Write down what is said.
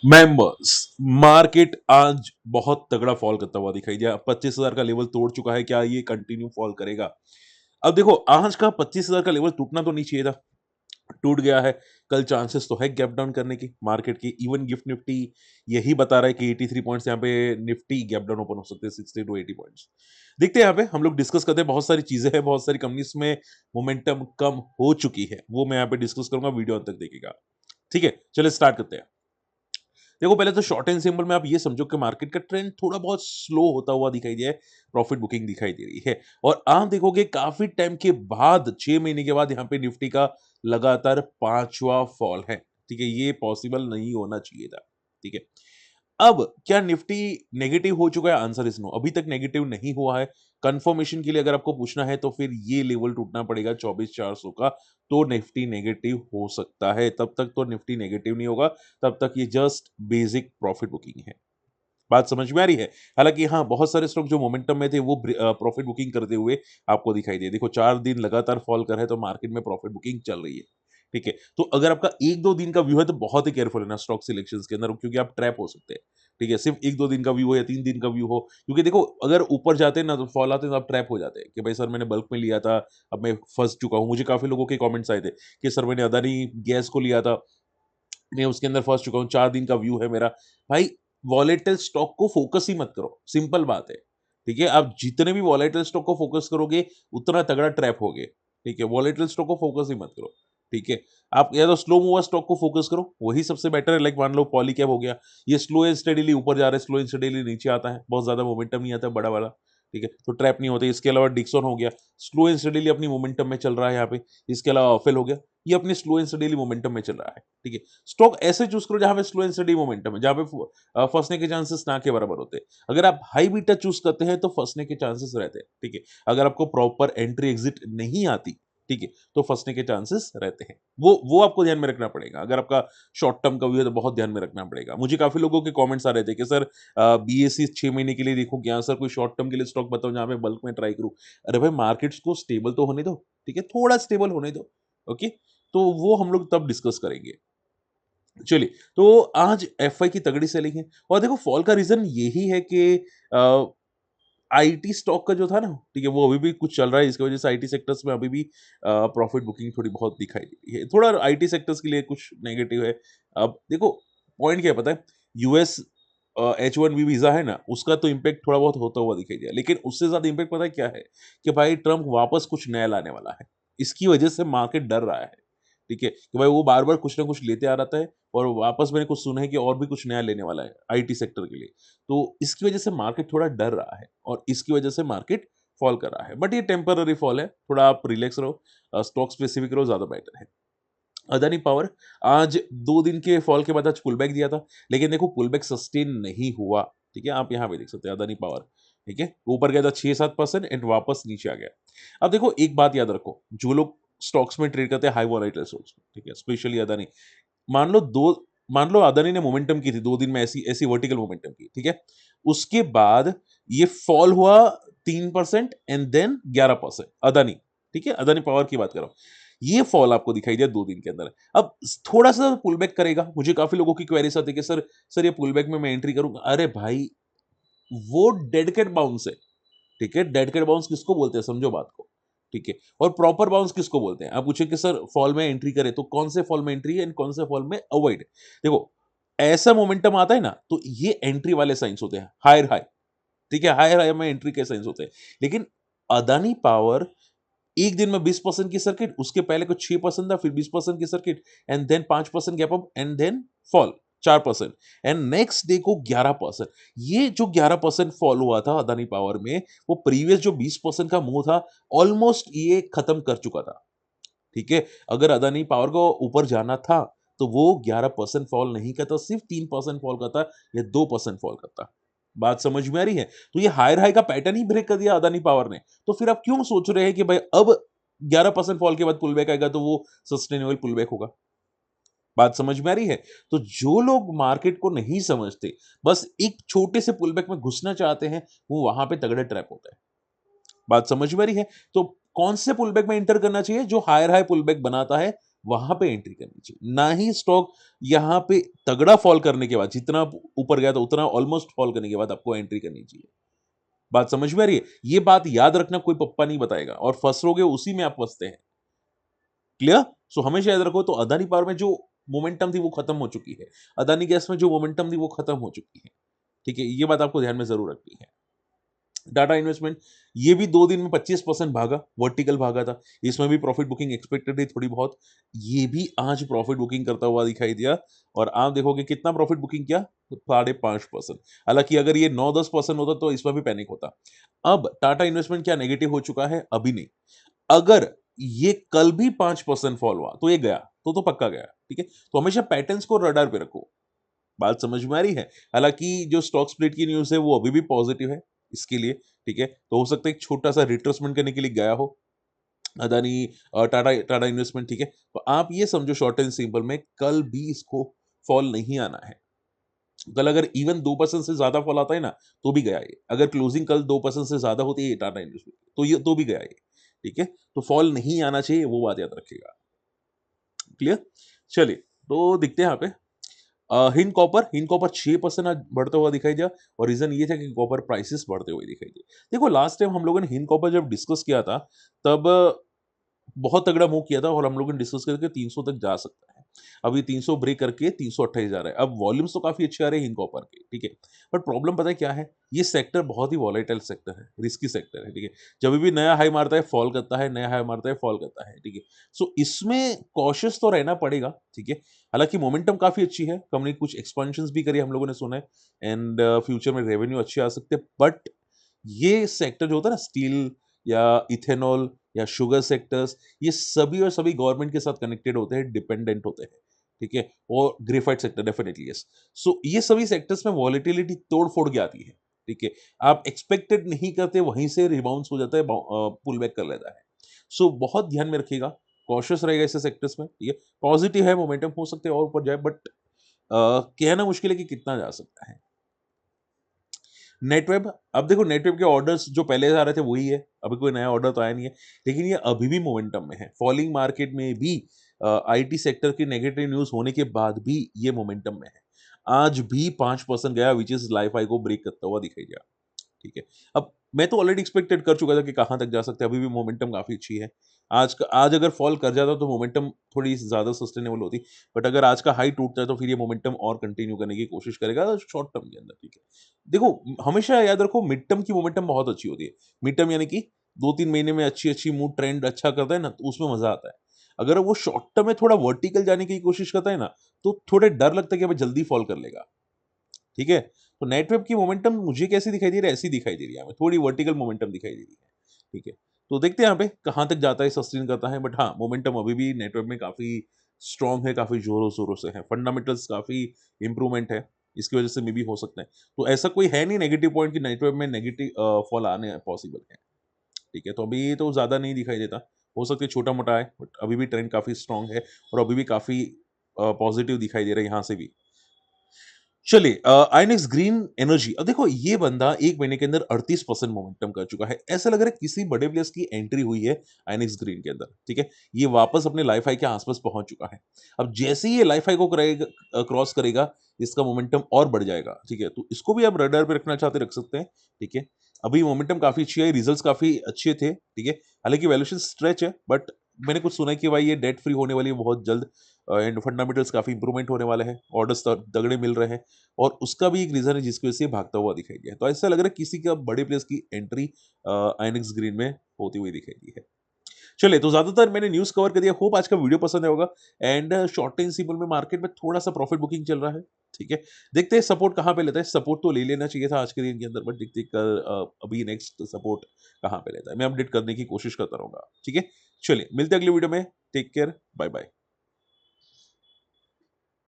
Members, market आज बहुत तगड़ा फॉल करता हुआ दिखाई दिया। 25,000 का लेवल तोड़ चुका है। क्या ये कंटिन्यू फॉल करेगा? अब देखो, आज का 25,000 का लेवल टूटना तो नहीं चाहिए था, टूट गया है। कल चांसेस तो है गैप डाउन करने की मार्केट की। इवन गिफ्ट निफ्टी यही बता रहा है कि 83 पॉइंट्स यहाँ पे निफ्टी गैप डाउन ओपन हो सकते हैं, 60 टू 80 पॉइंट्स। देखते हैं, यहाँ पे हम लोग डिस्कस करते हैं। बहुत सारी चीजें हैं, बहुत सारी कंपनीज में मोमेंटम कम हो चुकी है, वो मैं यहाँ पे डिस्कस करूंगा। वीडियो अंत तक देखिएगा, ठीक है? चलिए स्टार्ट करते हैं। देखो, पहले तो शॉर्ट एंड सिंपल में आप ये समझो कि मार्केट का ट्रेंड थोड़ा बहुत स्लो होता हुआ दिखाई दिया है। प्रॉफिट बुकिंग दिखाई दे रही है, और आप देखोगे काफी टाइम के बाद, 6 महीने के बाद, यहाँ पे निफ्टी का लगातार पांचवा फॉल है। ठीक है, ये पॉसिबल नहीं होना चाहिए था। ठीक है, अब क्या निफ्टी नेगेटिव हो चुका है? आंसर इज नो, अभी तक नेगेटिव नहीं हुआ है। कंफर्मेशन के लिए अगर आपको पूछना है तो फिर ये लेवल टूटना पड़ेगा 24,400 का, तो निफ्टी नेगेटिव हो सकता है। तब तक तो निफ्टी नेगेटिव नहीं होगा, तब तक ये जस्ट बेसिक प्रॉफिट बुकिंग है। बात समझ में आ रही है? हालांकि हाँ, बहुत सारे स्टॉक जो मोमेंटम में थे वो प्रॉफिट बुकिंग करते हुए आपको दिखाई दिए। देखो, 4 दिन लगातार फॉल कर रहे हैं, तो मार्केट में प्रॉफिट बुकिंग चल रही है। ठीक है, तो अगर आपका 1-2 दिन का व्यू है तो बहुत ही केयरफुल है ना स्टॉक सिलेक्शन के अंदर, क्योंकि आप ट्रैप हो सकते हैं। ठीक है, सिर्फ 1-2 दिन का व्यू हो या 3 दिन का व्यू हो, क्योंकि देखो, अगर ऊपर जाते हैं ना तो फॉल आते हैं तो आप ट्रैप हो जाते हैं कि भाई सर, मैंने बल्क में लिया था, अब मैं फंस चुका हूं। मुझे काफी लोगों के कमेंट्स आए थे कि सर, मैंने अदानी गैस को लिया था, मैं उसके अंदर फंस चुका हूँ, 4 दिन का व्यू है मेरा। भाई, वॉलेटाइल स्टॉक को फोकस ही मत करो, सिंपल बात है। ठीक है, आप जितने भी वॉलेटाइल स्टॉक को फोकस करोगे, उतना तगड़ा ट्रैप होगे। ठीक है, वॉलेटाइल स्टॉक को फोकस ही मत करो। ठीक है, आप या तो स्लो मूवर स्टॉक को फोकस करो, वही सबसे बेटर है। लाइक मान लो पॉलीकैब हो गया, ये स्लो एंड स्टेडीली ऊपर जा रहा है, स्लो एंड स्टेडीली नीचे आता है, बहुत ज्यादा मोमेंटम नहीं आता बड़ा वाला। ठीक है, तो ट्रैप नहीं होते। इसके अलावा डिक्सन हो गया, स्लो एंड स्टेडीली अपनी मोमेंटम में चल रहा है यहाँ पे। इसके अलावा ऑफेल हो गया, ये अपने स्लो एंड स्टेडीली मोमेंटम में चल रहा है। ठीक है, स्टॉक ऐसे चूज करो जहां पे स्लो एंड स्टडी मोमेंटम है, जहां पे फंसने के चांसेस ना के बराबर होते हैं। अगर आप हाई बीटा चूज करते हैं तो फंसने के चांसेस रहते हैं। ठीक है, अगर आपको प्रॉपर एंट्री एग्जिट नहीं आती, ठीक है, तो फंसने के चांसेस रहते हैं। वो आपको ध्यान में रखना पड़ेगा। अगर आपका शॉर्ट टर्म का व्यू है तो बहुत ध्यान में रखना पड़ेगा। मुझे काफी लोगों के कमेंट्स आ रहे थे कि सर, बीएससी 6 महीने के लिए देखो क्या सर, कोई शॉर्ट टर्म के लिए स्टॉक बताओ जहां पे बल्क में ट्राई करूं। अरे भाई, मार्केट्स को स्टेबल तो होने दो। ठीक है, थोड़ा स्टेबल होने दो। ओके, तो वो हम लोग तब डिस्कस करेंगे। चलिए, तो आज एफआई की तगड़ी सेलिंग है, और देखो फॉल का रीजन यही है कि आईटी स्टॉक का जो था ना, ठीक है, वो अभी भी कुछ चल रहा है, इसकी वजह से आईटी सेक्टर्स में अभी भी प्रॉफिट बुकिंग थोड़ी बहुत दिखाई दे रही है। थोड़ा आईटी सेक्टर्स के लिए कुछ नेगेटिव है। अब देखो, पॉइंट क्या है पता है? यूएस H1B वीजा है ना, उसका तो इम्पैक्ट थोड़ा बहुत होता हुआ दिखाई दिया, लेकिन उससे ज्यादा इम्पैक्ट पता है क्या है? कि भाई ट्रम्प वापस कुछ नया लाने वाला है। इसकी वजह से मार्केट डर रहा है। ठीक है, कि भाई वो बार बार कुछ ना कुछ लेते आ रहा है, और वापस मैंने कुछ सुना है कि और भी कुछ नया लेने वाला है आईटी सेक्टर के लिए। तो इसकी वजह से मार्केट थोड़ा डर रहा है, और इसकी वजह से मार्केट फॉल कर रहा है। बट ये टेम्पररी फॉल है, थोड़ा आप रिलैक्स रहो, स्टॉक स्पेसिफिक रहो, ज्यादा बेटर है। अदानी पावर आज 2 दिन के फॉल के बाद आज पुल बैक दिया था, लेकिन देखो पुल बैक सस्टेन नहीं हुआ। ठीक है, आप यहाँ पे देख सकते हैं अदानी पावर। ठीक है, ऊपर गया था 6-7% एंड वापस नीचे आ गया। अब देखो, एक बात याद रखो, जो लोग स्टॉक्स में ट्रेड करते हैं हाई वॉलेटाइल स्टॉक्स में, ठीक है, स्पेशली अदानी, मान लो दो मान लो अदानी ने मोमेंटम की थी 2 दिन में, ऐसी ऐसी वर्टिकल मोमेंटम की। ठीक है, उसके बाद ये फॉल हुआ 3% एंड देन 11% अदानी। ठीक है, अदानी पावर की बात कर रहा हूं। ये फॉल आपको दिखाई दिया 2 दिन के अंदर। अब थोड़ा सा पुल बैक करेगा। मुझे काफी लोगों की क्वेरीज आती है कि सर ये पुल बैक में मैं एंट्री करूंगा। अरे भाई, वो डेड कैट बाउंस है। ठीक है, डेड कैट बाउंस किसको बोलते हैं, समझो बात को। ठीक है, और प्रॉपर बाउंस किसको बोलते हैं? आप पूछे कि सर फॉल में एंट्री करे तो कौन से फॉल में एंट्री है एंड कौन से फॉल में अवॉइड। देखो, ऐसा मोमेंटम आता है ना, तो ये एंट्री वाले साइंस होते हैं, हायर हाई। ठीक है, हायर हाई में एंट्री के साइंस होते हैं। लेकिन अदानी पावर, एक दिन में 20% की सर्किट, उसके पहले कुछ 6% था, फिर 20% की circuit, and then 5% gap up, and then fall 4%, and next day को 11%। ये जो 11% फॉल हुआ था अदानी पावर में, वो प्रीवियस जो 20% का मूव था, ऑलमोस्ट ये खत्म कर चुका था। ठीक है, अगर अदानी पावर को ऊपर जाना था तो वो 11% फॉल नहीं करता, सिर्फ 3% फॉल करता या 2% फॉल करता। बात समझ में आ रही है? तो ये हायर हाई का पैटर्न ही ब्रेक कर दिया अदानी पावर ने। तो फिर आप क्यों सोच रहे हैं कि भाई अब 11% फॉल के बाद पुल बैक आएगा तो वो सस्टेनेबल पुल बैक होगा? बात समझ में आ रही है? तो जो लोग मार्केट को नहीं समझते, बस एक छोटे से पुल बैक में घुसना चाहते हैं, वो वहां पे तगड़े ट्रैप होते हैं। बात समझ में आ रही है? तो कौन से पुलबैक में इंटर करना चाहिए? जो हायर हाई पुलबैक बनाता है, वहां पे एंट्री करनी चाहिए, ना ही स्टॉक यहाँ पे तगड़ा फॉल करने के बाद, जितना ऊपर गया था उतना ऑलमोस्ट फॉल करने के बाद आपको एंट्री करनी चाहिए। बात समझ में आ रही है? ये बात याद रखना, कोई पप्पा नहीं बताएगा और फंसोगे उसी में आप फंसते हैं। क्लियर? सो हमेशा याद रखो, तो अदानी पावर में जो मोमेंटम थी वो खत्म हो चुकी है। अदानी गैस में जो मोमेंटम थी वो खत्म हो चुकी है। ठीक है? ये बात आपको ध्यान में ज़रूर रखनी है। टाटा इन्वेस्टमेंट, ये भी 2 दिन में 25% भागा, वर्टिकल भागा था। इसमें भी प्रॉफिट बुकिंग एक्सपेक्टेड थी थोड़ी बहुत। ये भी आज प्रॉफिट बुकिंग करता हुआ दिखाई दिया और आप देखोगे कितना प्रॉफिट बुकिंग किया? तो 5.5%। हालाँकि अगर ये 9-10% होता तो इसमें भी पैनिक होता। अब टाटा इन्वेस्टमेंट क्या नेगेटिव हो चुका है? अभी नहीं। अगर ये कल भी 5% फॉल हुआ, तो ये गया, तो पक्का गया, ठीक है? तो हमेशा पैटर्न्स को रडार पे रखो। बात समझ में आ रही है? हालाँकि जो स्टॉक स्प्लिट की न्यूज़ है, वो अभी भी पॉजिटिव है इसके लिए, ठीक है? तो हो सकता है एक छोटा-सा रिट्रेसमेंट करने के लिए गया हो अदानी टाटा टाटा इन्वेस्टमेंट, ठीक है? तो आप ये समझो शॉर्ट एंड सिंपल में, कल भी इसको फॉल नहीं आना है। कल अगर इवन 2% से ज़्यादा फॉल आता है ना, तो भी गया ये। अगर क्लोजिंग कल 2% से ज़्यादा होती है टाटा इन्वेस्टमेंट की, तो ये तो भी गया ये, ठीक है? तो फॉल नहीं आना चाहिए, वो बात याद रखिएगा। क्लियर? चलिए, तो दिखते हैं यहाँ पे। हिंद कॉपर 6% आज बढ़ता हुआ दिखाई दिया और रीज़न ये था कि कॉपर प्राइसेस बढ़ते हुए दिखाई दिए। देखो लास्ट टाइम हम लोगों ने हिंद कॉपर जब डिस्कस किया था, तब बहुत तगड़ा मूव किया था और हम लोगों ने डिस्कस किया कि 300 तक जा सकता है। अभी 300 ब्रेक करके 328 जा रहा है। अब वॉल्यूम्स तो काफ़ी अच्छे आ रहे हैं हिंद कॉपर के, ठीक है? बट प्रॉब्लम पता है क्या है? ये सेक्टर बहुत ही वोलेटाइल सेक्टर है, रिस्की सेक्टर है, ठीक है? जब भी नया हाई मारता है, फॉल करता है, नया हाई मारता है, फॉल करता है, ठीक है? सो इसमें कॉशियस तो रहना पड़ेगा, ठीक है? हालाँकि मोमेंटम काफ़ी अच्छी है, कंपनी कुछ एक्सपेंशंस भी करी है हम लोगों ने सुना है एंड फ्यूचर में रेवेन्यू अच्छे आ सकते हैं, बट ये सेक्टर जो होता है ना, स्टील या इथेनॉल या शुगर सेक्टर्स, ये सभी और सभी गवर्नमेंट के साथ कनेक्टेड होते हैं, डिपेंडेंट होते हैं, ठीक है? और ग्रेफाइट सेक्टर डेफिनिटली यस। सो ये सभी सेक्टर्स में वॉलेटिलिटी तोड़-फोड़ के आती है, ठीक है? आप एक्सपेक्टेड नहीं करते, वहीं से रिबाउंस हो जाता है, पुल बैक कर लेता है। सो बहुत ध्यान में रखिएगा, कॉशियस रहेगा ऐसे सेक्टर्स में, ठीक है? पॉजिटिव है, मोमेंटम हो सकते हैं और ऊपर जाए, बट कहना मुश्किल है कि कितना जा सकता है। नेटवेब, अब देखो नेटवेब के ऑर्डर्स जो पहले आ रहे थे वही है, अभी कोई नया ऑर्डर तो आया नहीं है, लेकिन ये अभी भी मोमेंटम में है। फॉलिंग मार्केट में भी आईटी सेक्टर की नेगेटिव न्यूज़ होने के बाद भी ये मोमेंटम में है। आज भी 5% गया, व्हिच इज़ लाइफ हाई को ब्रेक करता हुआ दिखाई दिया। ठीक है। अब मैं तो ऑलरेडी एक्सपेक्टेड कर चुका था कि कहाँ तक जा सकते हैं, अभी भी मोमेंटम काफ़ी अच्छी है। आज अगर फॉल कर जाता तो मोमेंटम थोड़ी ज़्यादा सस्टेनेबल होती, बट अगर आज का हाई टूटता है तो फिर ये मोमेंटम और कंटिन्यू करने की कोशिश करेगा शॉर्ट टर्म के अंदर, ठीक है। देखो हमेशा याद रखो, मिड टर्म की मोमेंटम बहुत अच्छी होती है। मिड टर्म यानी कि 2-3 महीने में अच्छी-अच्छी मूव ट्रेंड अच्छा करता है ना, तो उसमें मज़ा आता है। अगर वो शॉर्ट टर्म में थोड़ा वर्टिकल जाने की कोशिश करता है ना, तो थोड़े डर लगता है कि भाई जल्दी फॉल कर लेगा। ठीक है? तो नेटवेब की मोमेंटम मुझे कैसी दिखाई दे रही है? ऐसी दिखाई दे रही है हमें, थोड़ी वर्टिकल मोमेंटम दिखाई दे रही है। ठीक है? तो देखते हैं यहाँ पे कहाँ तक जाता है, सस्टेन करता है, बट हाँ, मोमेंटम अभी भी नेटवेब में काफ़ी स्ट्रॉन्ग है, काफ़ी ज़ोरों-शोरों से है। फंडामेंटल्स काफ़ी इम्प्रूवमेंट है, इसकी वजह से मे बी हो सकते हैं। तो ऐसा कोई है नहीं नेगेटिव पॉइंट कि नेटवेब में नेगेटिव फॉल आने पॉसिबल है। ठीक है? तो अभी तो ज़्यादा नहीं दिखाई देता। हो सकता है छोटा-मोटा आए, बट अभी भी ट्रेंड काफ़ी स्ट्रॉन्ग है और अभी भी काफ़ी पॉजिटिव दिखाई दे रहा है यहाँ से भी। चलिए आइनेक्स ग्रीन एनर्जी, अब देखो ये बंदा 1 महीने के अंदर 38% मोमेंटम कर चुका है। ऐसा लग रहा है किसी बड़े प्लेयर्स की एंट्री हुई है आइनेक्स ग्रीन के अंदर, ठीक है? ये वापस अपने लाइफ हाई के आस-पास पहुँच चुका है। अब जैसे ही ये लाइफ हाई को क्रॉस करेगा, इसका मोमेंटम और बढ़ जाएगा, ठीक है? तो इसको भी आप रडार पे रखना चाहते रख सकते हैं, ठीक है? अभी मोमेंटम काफ़ी अच्छी है, रिजल्ट्स काफ़ी अच्छे थे, ठीक है? हालाँकि वैल्यूएशन स्ट्रेच है, बट मैंने कुछ सुना है कि भाई ये डेट फ्री होने वाली है बहुत जल्द एंड फंडामेंटल्स काफ़ी इंप्रूवमेंट होने वाले हैं, ऑर्डर्स त तगड़े मिल रहे हैं। और उसका भी एक रीज़न है जिसकी वजह से ये भागता हुआ दिखाई दिया है। तो ऐसा लग रहा है किसी का बड़े प्लेयर्स की एंट्री आइनॉक्स ग्रीन में होती हुई दिखाई दी है। चलिए, तो ज़्यादातर मैंने न्यूज़ कवर कर दिया। होप आज का वीडियो पसंद आया होगा एंड शॉर्ट एंड सिंपल में मार्केट में थोड़ा-सा प्रॉफिट बुकिंग चल रहा है, ठीक है? देखते हैं सपोर्ट कहाँ पे लेता है। सपोर्ट तो ले लेना चाहिए था आज के दिन के अंदर, बट देखते हैं अभी नेक्स्ट सपोर्ट कहाँ पे लेता है। मैं अपडेट करने की कोशिश करता रहूँगा, ठीक है? चलिए, मिलते हैं अगली वीडियो में। Take care, bye-bye.